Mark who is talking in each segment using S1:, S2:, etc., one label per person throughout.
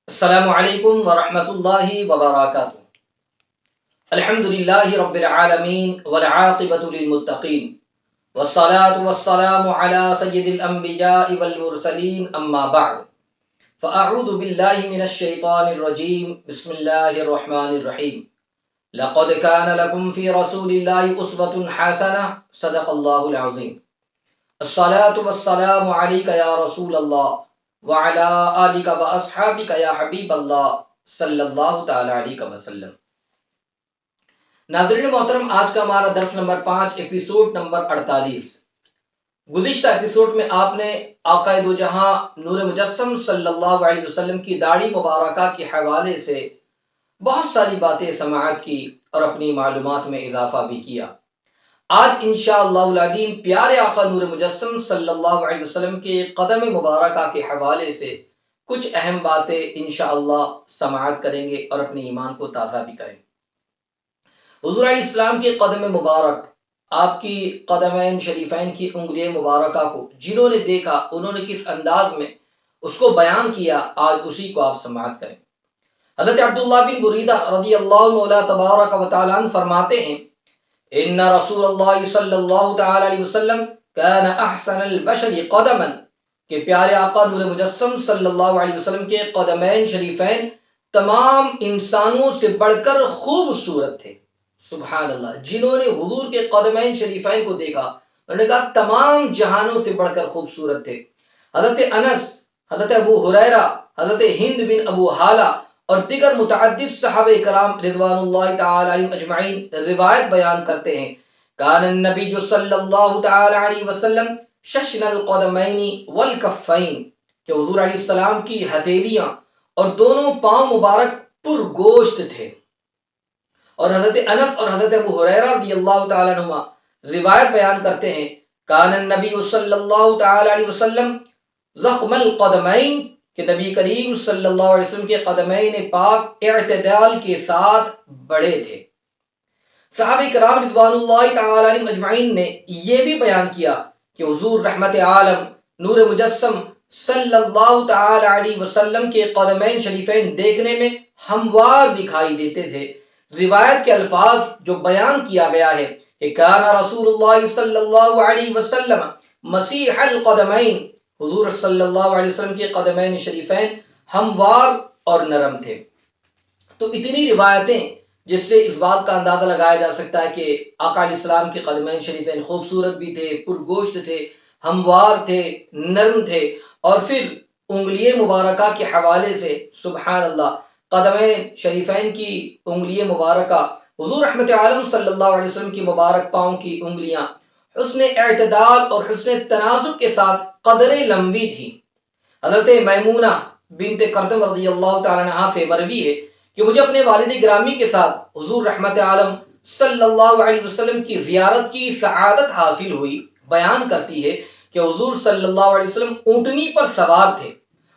S1: السلام علیکم ورحمۃ اللہ وبرکاتہ۔ الحمد للہ رب العالمین والعاقبۃ للمتقین والصلاة والسلام علی سید الانبیاء والمرسلین اما بعد فاعوذ باللہ من الشیطان الرجیم بسم اللہ الرحمن الرحیم لقد كان لكم في رسول الله اسوة حسنة صدق اللہ العظیم۔ الصلاة والسلام علیک یا رسول اللہ وعلی آلک و اصحابک یا حبیب اللہ صلی اللہ تعالی علیہ وسلم۔ ناظرین محترم، آج کا ہمارا درس نمبر 5 ایپیسوڈ نمبر 48۔ گزشتہ ایپیسوڈ میں آپ نے آقا دو جہاں نور مجسم صلی اللہ علیہ وسلم کی داڑھی مبارکہ کے حوالے سے بہت ساری باتیں سماعت کی اور اپنی معلومات میں اضافہ بھی کیا۔ آج انشاءاللہ العظیم پیارے آقا نور مجسم صلی اللہ علیہ وسلم کے قدم مبارکہ کے حوالے سے کچھ اہم باتیں انشاءاللہ سماعت کریں گے اور اپنے ایمان کو تازہ بھی کریں گے۔ حضور علیہ السلام کے قدم مبارک، آپ کی قدمین شریفین کی انگلی مبارکہ کو جنہوں نے دیکھا انہوں نے کس انداز میں اس کو بیان کیا، آج اسی کو آپ سماعت کریں۔ حضرت عبداللہ بن بریدہ رضی اللہ مولا تبارک و تعالیٰ عنہ فرماتے ہیں ان رسول اللہ صلی اللہ تعالی علیہ وسلم کان احسن البشر قدما، کہ پیارے آقا نور مجسم صلی اللہ علیہ وسلم کے قدمین شریفین تمام انسانوں سے بڑھ کر خوبصورت تھے۔ سبحان اللہ، جنہوں نے حضور کے قدمین شریفین کو دیکھا انہوں نے کہا تمام جہانوں سے بڑھ کر خوبصورت تھے۔ حضرت انس، حضرت ابو ہریرہ، حضرت ہند بن ابو حالہ اور دیگر متعدد صحابہ کرام رضوان اللہ تعالی علیہم اجمعین روایت بیان کرتے ہیں کان النبی صلی اللہ تعالی علیہ وسلم ششن القدمین والکفین، کہ حضور علیہ السلام کی ہتھیلیاں اور دونوں پاؤں مبارک پرگوشت تھے۔ اور حضرت انس اور حضرت ابو ہریرہ رضی اللہ تعالی عنہما روایت بیان کرتے ہیں کان النبی صلی اللہ تعالی علیہ وسلم ضخم القدمین، کہ نبی کریم صلی اللہ علیہ وسلم کے قدمین پاک اعتدال کے ساتھ بڑے تھے۔ صحابہ کرام رضوان اللہ تعالی علیہم اجمعین نے یہ بھی بیان کیا کہ حضور رحمت عالم نور مجسم صلی اللہ تعالی علیہ وسلم کے قدمین شریفین دیکھنے میں ہموار دکھائی دیتے تھے۔ روایت کے الفاظ جو بیان کیا گیا ہے کہ کان رسول اللہ صلی اللہ علیہ وسلم مسیح القدمین، حضور صلی اللہ علیہ وسلم کے قدمین شریفین ہموار اور نرم تھے۔ تو اتنی روایتیں جس سے اس بات کا اندازہ لگایا جا سکتا ہے کہ آقا علیہ السلام کے قدمین شریفین خوبصورت بھی تھے، پرگوشت تھے، ہموار تھے، نرم تھے، اور پھر انگلی مبارکہ کے حوالے سے سبحان اللہ قدمین شریفین کی انگلی مبارکہ، حضور رحمت عالم صلی اللہ علیہ وسلم کی مبارک پاؤں کی انگلیاں حسن اعتدال اور حسن تناسب کے ساتھ قدرے لمبی تھی۔ حضرت میمونہ بنت قردم رضی اللہ تعالی عنہا سے مروی ہے کہ مجھے اپنے والد گرامی کے ساتھ حضور رحمت عالم صلی اللہ علیہ وسلم کی زیارت کی سعادت حاصل ہوئی۔ بیان کرتی ہے کہ حضور صلی اللہ علیہ وسلم اونٹنی پر سوار تھے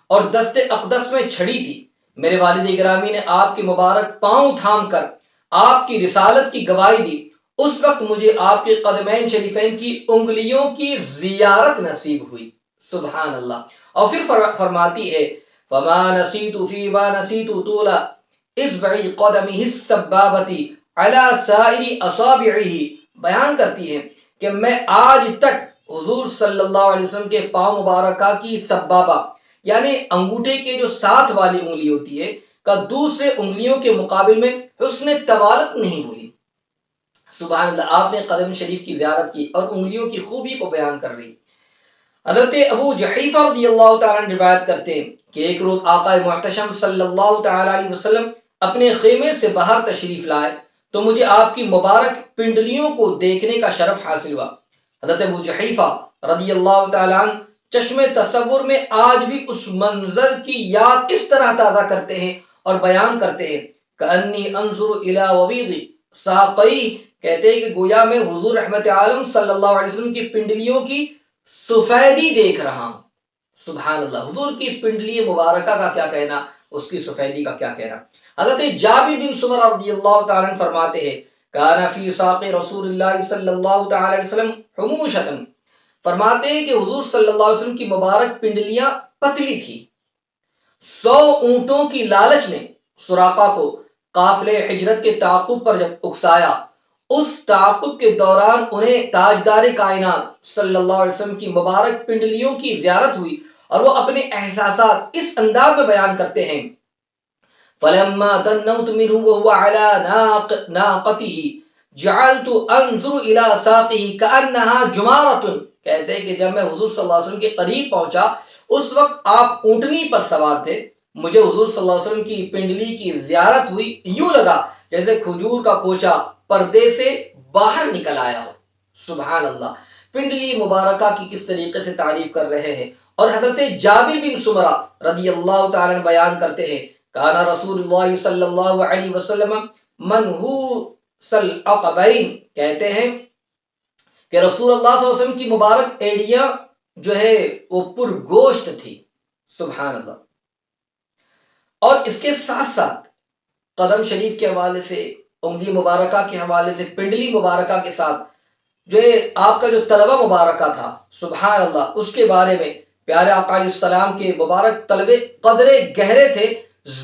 S1: اور دست اقدس میں چھڑی تھی۔ میرے والد گرامی نے آپ کے مبارک پاؤں تھام کر آپ کی رسالت کی گواہی دی۔ اس وقت مجھے آپ کے قدمین شریفین کی انگلیوں کی زیارت نصیب ہوئی۔ سبحان اللہ۔ اور پھر فرماتی ہے فما نسیت فیما نسیت طول اصبع قدمہ السبابۃ علی سائر اصابعہ، بیان کرتی ہے کہ میں آج تک حضور صلی اللہ علیہ وسلم کے پاؤں مبارکہ کی سبابہ یعنی انگوٹھے کے جو ساتھ والی انگلی ہوتی ہے کا دوسرے انگلیوں کے مقابل میں حسن طوالت نہیں بھولی۔ سبحان اللہ، آپ نے قدم شریف کی زیارت کی اور انگلیوں کی خوبی کو بیان کر رہی۔ حضرت ابو جحیفہ رضی اللہ تعالیٰ عنہ روایت کرتے ہیں کہ ایک روز آقا محتشم صلی اللہ تعالی علیہ وسلم اپنے خیمے سے باہر تشریف لائے تو مجھے آپ کی مبارک پنڈلیوں کو دیکھنے کا شرف حاصل ہوا۔ حضرت ابو جحیفہ رضی اللہ تعالیٰ عنہ چشم تصور میں آج بھی اس منظر کی یاد اس طرح تازہ کرتے ہیں اور بیان کرتے ہیں کأنی انظر الی وبیض ساقی، کہتے ہیں کہ گویا میں حضور رحمت عالم صلی اللہ علیہ وسلم کی پنڈلیوں کی سفیدی دیکھ رہا ہوں۔ سبحان اللہ، حضور کی پنڈلی مبارکہ کا کیا کہنا، اس کی سفیدی کا کیا کہنا۔ حضرت جابر بن سمرہ رضی اللہ تعالیٰ عنہ فرماتے ہیں کان فی ساق رسول اللہ صلی اللہ تعالی علیہ وسلم حموشۃ، فرماتے ہیں کہ حضور صلی اللہ علیہ وسلم کی مبارک پنڈلیاں پتلی تھی 100 اونٹوں کی لالچ نے سراقہ کو قافلے ہجرت کے تعاقب پر جب اکسایا، اس تعاقب کے دوران انہیں تاجدار کائنات صلی اللہ علیہ وسلم کی مبارک پنڈلیوں کی زیارت ہوئی اور وہ اپنے احساسات اس انداز میں بیان کرتے ہیں: فلما دنوت منه وهو على ناقته جعلت انظر الى ساقه كانها جمارة. کہتے ہیں کہ جب میں حضور صلی اللہ علیہ وسلم کے قریب پہنچا، اس وقت آپ اونٹنی پر سوار تھے، مجھے حضور صلی اللہ علیہ وسلم کی پنڈلی کی زیارت ہوئی، یوں لگا جیسے کھجور کا خوشہ پردے سے باہر نکل آیا ہو۔ سبحان اللہ، پنڈلی مبارکہ کی کس طریقے سے تعریف کر رہے ہیں۔ اور حضرت جابر بن سمرہ رضی اللہ تعالیٰ عنہ بیان کرتے ہیں: کانا رسول اللہ صلی اللہ علیہ وسلم منحوس العقبین، کہتے ہیں کہ رسول اللہ صلی اللہ علیہ وسلم کی مبارک ایڑیاں جو ہے وہ پرگوشت تھی۔ سبحان اللہ۔ اور اس کے ساتھ ساتھ قدم شریف کے حوالے سے، انگلی مبارکہ کے حوالے سے، پنڈلی مبارکہ کے ساتھ جو ہے آپ کا جو طلبہ مبارکہ تھا، سبحان اللہ، اس کے بارے میں پیارے آقا علیہ السلام کے مبارک طلبے قدرے گہرے تھے،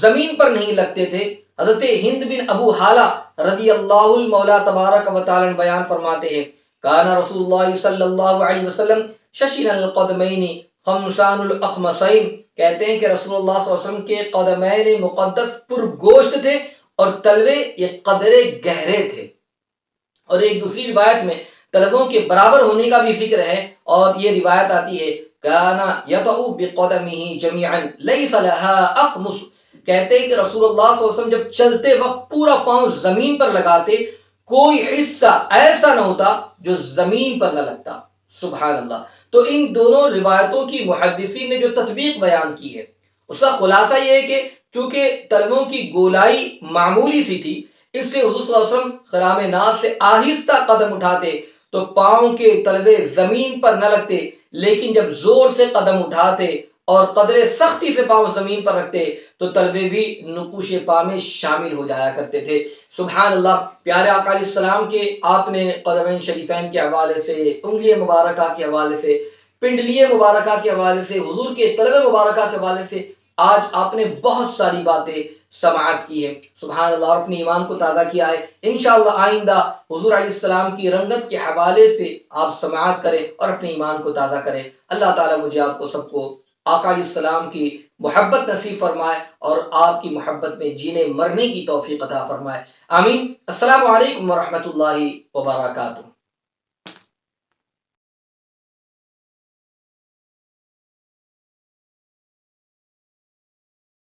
S1: زمین پر نہیں لگتے تھے۔ حضرت ہند بن ابو حالہ رضی اللہ المولا تبارک و تعالی بیان فرماتے ہیں: کانا رسول اللہ صلی اللہ علیہ وسلم ششن القدمین خمسان الاخمسین، کہتے ہیں کہ رسول اللہ صلی اللہ علیہ وسلم کے قدمین مقدس پرگوشت تھے اور تلوے یہ قدرے گہرے تھے۔ اور ایک دوسری روایت میں طلبوں کے برابر ہونے کا بھی ذکر ہے، اور یہ روایت آتی ہے: کانا یطؤ بقدمہ جمیعا لیس لها اخمص، کہتے ہیں کہ رسول اللہ صلی اللہ علیہ وسلم جب چلتے وقت پورا پاؤں زمین پر لگاتے، کوئی حصہ ایسا نہ ہوتا جو زمین پر نہ لگتا۔ سبحان اللہ۔ تو ان دونوں روایتوں کی محدثین نے جو تطبیق بیان کی ہے، اس کا خلاصہ یہ ہے کہ چونکہ طلبوں کی گولائی معمولی سی تھی، اس لیے حضور صلی اللہ علیہ وسلم خرام ناز سے آہستہ قدم اٹھاتے تو پاؤں کے تلوے زمین پر نہ لگتے، لیکن جب زور سے قدم اٹھاتے اور قدرے سختی سے پاؤں زمین پر رکھتے تو تلوے بھی نقوش پا میں شامل ہو جایا کرتے تھے۔ سبحان اللہ۔ پیارے آقا علیہ السلام کے آپ نے قدمین شریفین کے حوالے سے، انگلی مبارکہ کے حوالے سے، پنڈلی مبارکہ کے حوالے سے، حضور کے طلب مبارکہ کے حوالے سے آج آپ نے بہت ساری باتیں سماعت کی ہے۔ سبحان اللہ، اور اپنے ایمان کو تازہ کیا ہے۔ انشاءاللہ آئندہ حضور علیہ السلام کی رنگت کے حوالے سے آپ سماعت کریں اور اپنے ایمان کو تازہ کریں۔ اللہ تعالیٰ مجھے آپ کو سب کو آقا علیہ السلام کی محبت نصیب فرمائے اور آپ کی محبت میں جینے مرنے کی توفیق عطا فرمائے۔ آمین۔ السلام علیکم ورحمۃ اللہ وبرکاتہ۔